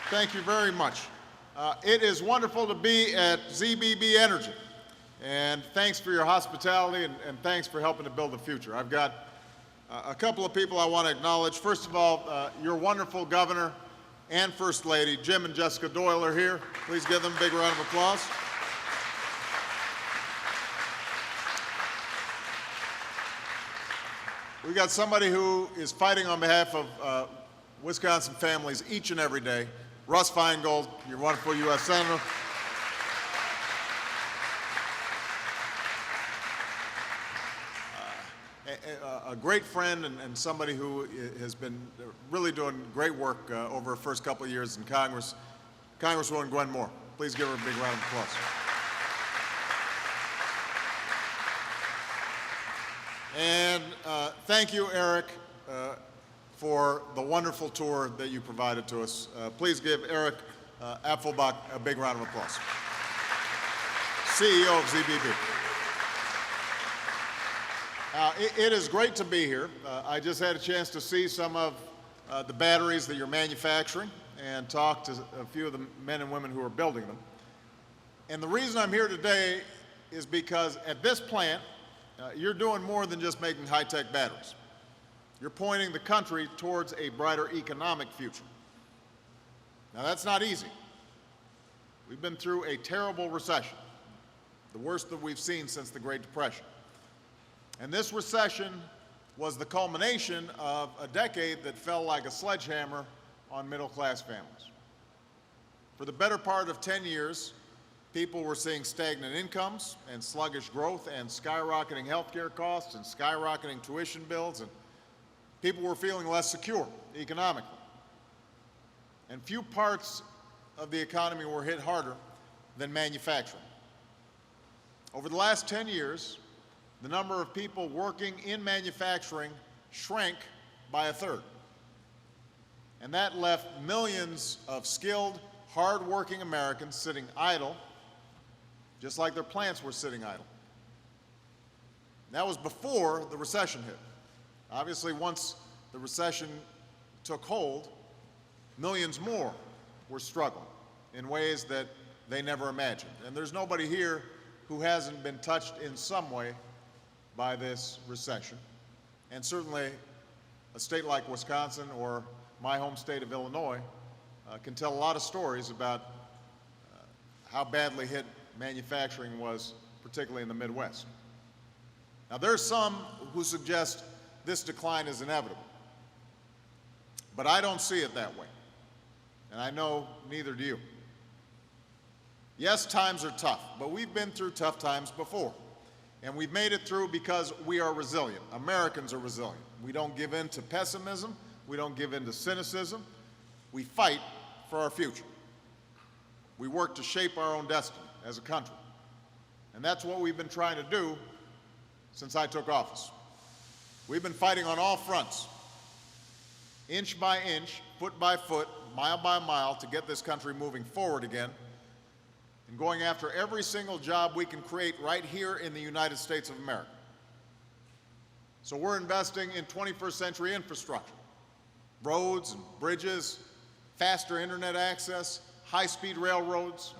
Thank you very much. It is wonderful to be at ZBB Energy, and thanks for your hospitality and thanks for helping to build the future. I've got a couple of people I want to acknowledge. First of all, your wonderful governor and First Lady, Jim and Jessica Doyle, are here. Please give them a big round of applause. We've got somebody who is fighting on behalf of Wisconsin families each and every day. Russ Feingold, your wonderful U.S. Senator. A great friend and somebody who has been really doing great work over her first couple of years in Congress, Congresswoman Gwen Moore. Please give her a big round of applause. And thank you, Eric, for the wonderful tour that you provided to us. Please give Eric Apfelbach a big round of applause. CEO of ZBB. It is great to be here. I just had a chance to see some of the batteries that you're manufacturing and talk to a few of the men and women who are building them. And the reason I'm here today is because at this plant, you're doing more than just making high-tech batteries. You're pointing the country towards a brighter economic future. Now, that's not easy. We've been through a terrible recession, the worst that we've seen since the Great Depression. And this recession was the culmination of a decade that fell like a sledgehammer on middle-class families. For the better part of 10 years, people were seeing stagnant incomes and sluggish growth and skyrocketing healthcare costs and skyrocketing tuition bills, and people were feeling less secure economically. And few parts of the economy were hit harder than manufacturing. Over the last 10 years, the number of people working in manufacturing shrank by a third. And that left millions of skilled, hard-working Americans sitting idle, just like their plants were sitting idle. That was before the recession hit. Obviously, once the recession took hold, millions more were struggling in ways that they never imagined. And there's nobody here who hasn't been touched in some way by this recession. And certainly, a state like Wisconsin or my home state of Illinois can tell a lot of stories about how badly hit manufacturing was, particularly in the Midwest. Now, there are some who suggest this decline is inevitable, but I don't see it that way, and I know neither do you. Yes, times are tough, but we've been through tough times before, and we've made it through because we are resilient. Americans are resilient. We don't give in to pessimism. We don't give in to cynicism. We fight for our future. We work to shape our own destiny as a country. And that's what we've been trying to do since I took office. We've been fighting on all fronts, inch by inch, foot by foot, mile by mile, to get this country moving forward again, and going after every single job we can create right here in the United States of America. So we're investing in 21st century infrastructure, roads and bridges, faster internet access, high-speed railroads,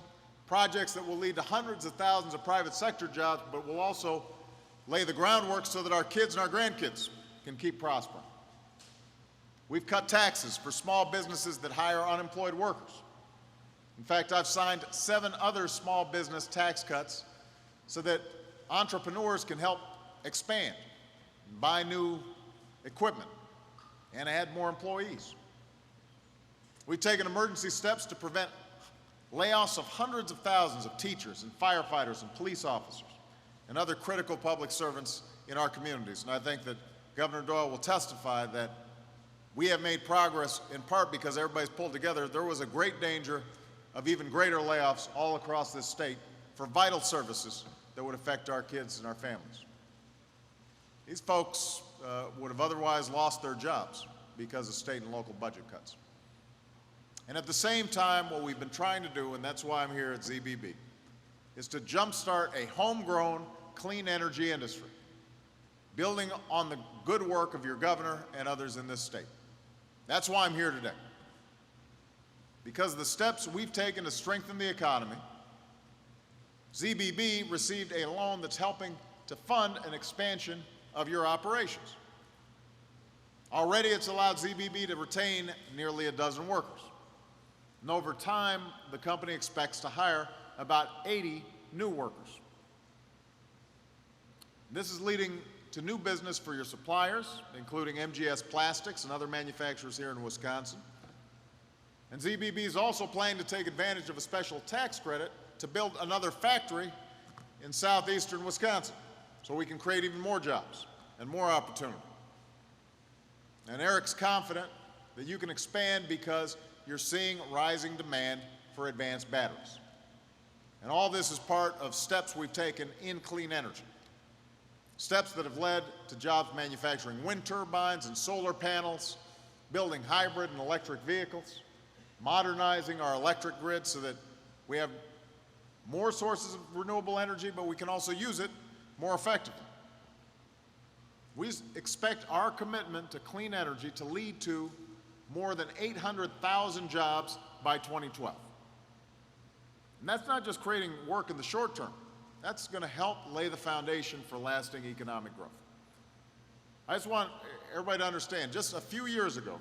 projects that will lead to hundreds of thousands of private sector jobs, but will also lay the groundwork so that our kids and our grandkids can keep prospering. We've cut taxes for small businesses that hire unemployed workers. In fact, I've signed 7 other small business tax cuts so that entrepreneurs can help expand, and buy new equipment, and add more employees. We've taken emergency steps to prevent layoffs of hundreds of thousands of teachers and firefighters and police officers and other critical public servants in our communities. And I think that Governor Doyle will testify that we have made progress in part because everybody's pulled together. There was a great danger of even greater layoffs all across this state for vital services that would affect our kids and our families. These folks would have otherwise lost their jobs because of state and local budget cuts. And at the same time, what we've been trying to do, and that's why I'm here at ZBB, is to jumpstart a homegrown clean energy industry, building on the good work of your governor and others in this state. That's why I'm here today. Because of the steps we've taken to strengthen the economy, ZBB received a loan that's helping to fund an expansion of your operations. Already it's allowed ZBB to retain nearly a dozen workers. And over time, the company expects to hire about 80 new workers. This is leading to new business for your suppliers, including MGS Plastics and other manufacturers here in Wisconsin. And ZBB is also planning to take advantage of a special tax credit to build another factory in southeastern Wisconsin so we can create even more jobs and more opportunity. And Eric's confident that you can expand because you're seeing rising demand for advanced batteries. And all this is part of steps we've taken in clean energy. Steps that have led to jobs manufacturing wind turbines and solar panels, building hybrid and electric vehicles, modernizing our electric grid so that we have more sources of renewable energy, but we can also use it more effectively. We expect our commitment to clean energy to lead to more than 800,000 jobs by 2012. And that's not just creating work in the short term. That's going to help lay the foundation for lasting economic growth. I just want everybody to understand, just a few years ago,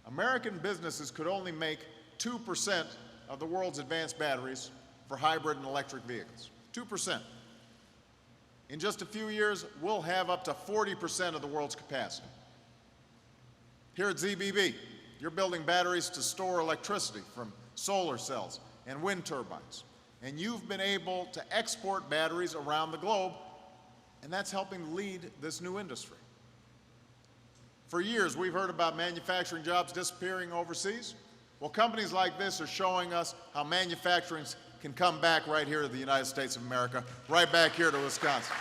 American businesses could only make 2% of the world's advanced batteries for hybrid and electric vehicles. 2%. In just a few years, we'll have up to 40% of the world's capacity. Here at ZBB, you're building batteries to store electricity from solar cells and wind turbines. And you've been able to export batteries around the globe, and that's helping lead this new industry. For years, we've heard about manufacturing jobs disappearing overseas. Well, companies like this are showing us how manufacturing can come back right here to the United States of America, right back here to Wisconsin.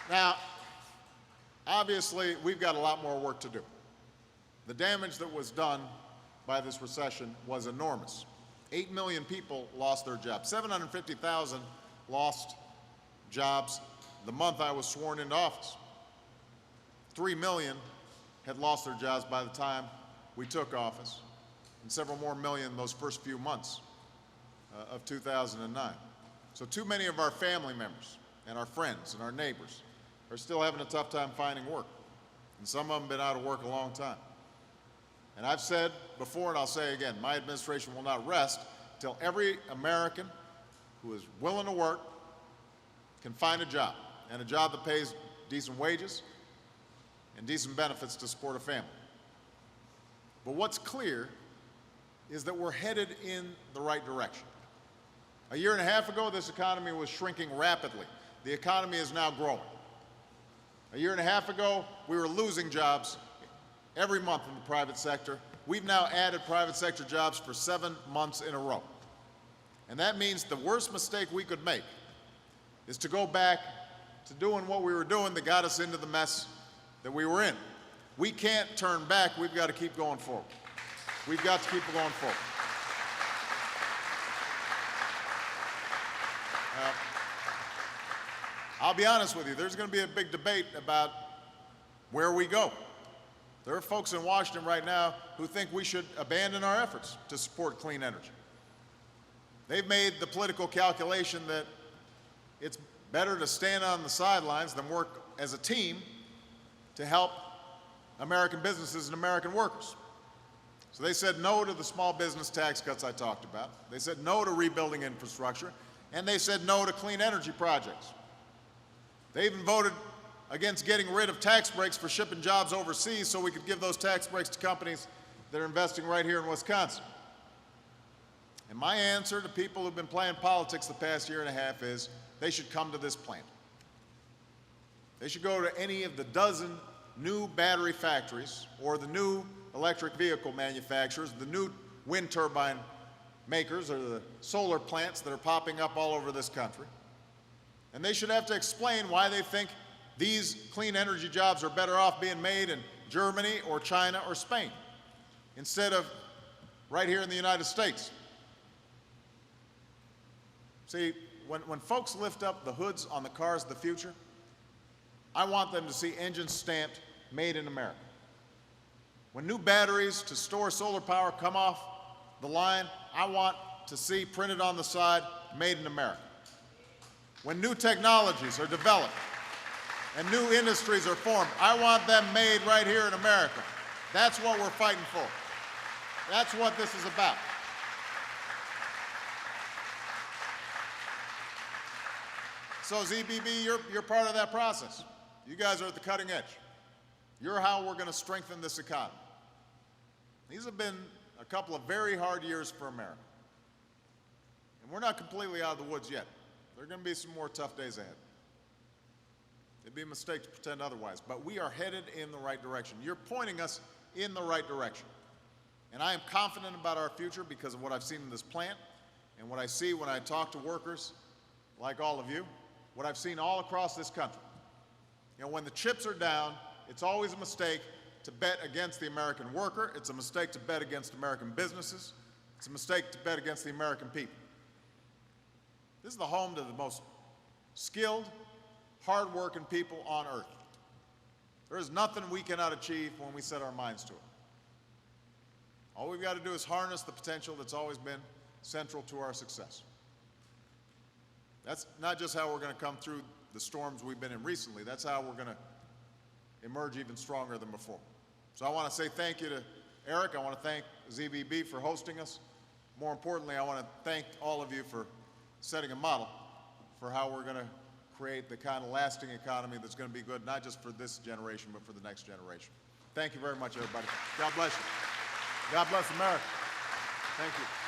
Now, obviously, we've got a lot more work to do. The damage that was done by this recession was enormous. 8 million people lost their jobs. 750,000 lost jobs the month I was sworn into office. 3 million had lost their jobs by the time we took office, and several more million those first few months of 2009. So too many of our family members and our friends and our neighbors are still having a tough time finding work. And some of them have been out of work a long time. And I've said before, and I'll say again, my administration will not rest till every American who is willing to work can find a job, and a job that pays decent wages and decent benefits to support a family. But what's clear is that we're headed in the right direction. A year and a half ago, this economy was shrinking rapidly. The economy is now growing. A year and a half ago, we were losing jobs every month in the private sector. We've now added private sector jobs for 7 months in a row. And that means the worst mistake we could make is to go back to doing what we were doing that got us into the mess that we were in. We can't turn back. We've got to keep going forward. We've got to keep going forward. I'll be honest with you, there's going to be a big debate about where we go. There are folks in Washington right now who think we should abandon our efforts to support clean energy. They've made the political calculation that it's better to stand on the sidelines than work as a team to help American businesses and American workers. So they said no to the small business tax cuts I talked about. They said no to rebuilding infrastructure, and they said no to clean energy projects. They even voted against getting rid of tax breaks for shipping jobs overseas so we could give those tax breaks to companies that are investing right here in Wisconsin. And my answer to people who've been playing politics the past year and a half is they should come to this plant. They should go to any of the dozen new battery factories or the new electric vehicle manufacturers, the new wind turbine makers or the solar plants that are popping up all over this country. And they should have to explain why they think these clean energy jobs are better off being made in Germany or China or Spain instead of right here in the United States. See, when folks lift up the hoods on the cars of the future, I want them to see engines stamped, made in America. When new batteries to store solar power come off the line, I want to see printed on the side, made in America. When new technologies are developed and new industries are formed, I want them made right here in America. That's what we're fighting for. That's what this is about. So ZBB, you're part of that process. You guys are at the cutting edge. You're how we're going to strengthen this economy. These have been a couple of very hard years for America. And we're not completely out of the woods yet. There are going to be some more tough days ahead. It'd be a mistake to pretend otherwise, but we are headed in the right direction. You're pointing us in the right direction. And I am confident about our future because of what I've seen in this plant and what I see when I talk to workers like all of you, what I've seen all across this country. You know, when the chips are down, it's always a mistake to bet against the American worker. It's a mistake to bet against American businesses. It's a mistake to bet against the American people. This is the home to the most skilled, hard-working people on earth. There is nothing we cannot achieve when we set our minds to it. All we've got to do is harness the potential that's always been central to our success. That's not just how we're going to come through the storms we've been in recently. That's how we're going to emerge even stronger than before. So I want to say thank you to Eric. I want to thank ZBB for hosting us. More importantly, I want to thank all of you for setting a model for how we're going to create the kind of lasting economy that's going to be good, not just for this generation, but for the next generation. Thank you very much, everybody. God bless you. God bless America. Thank you.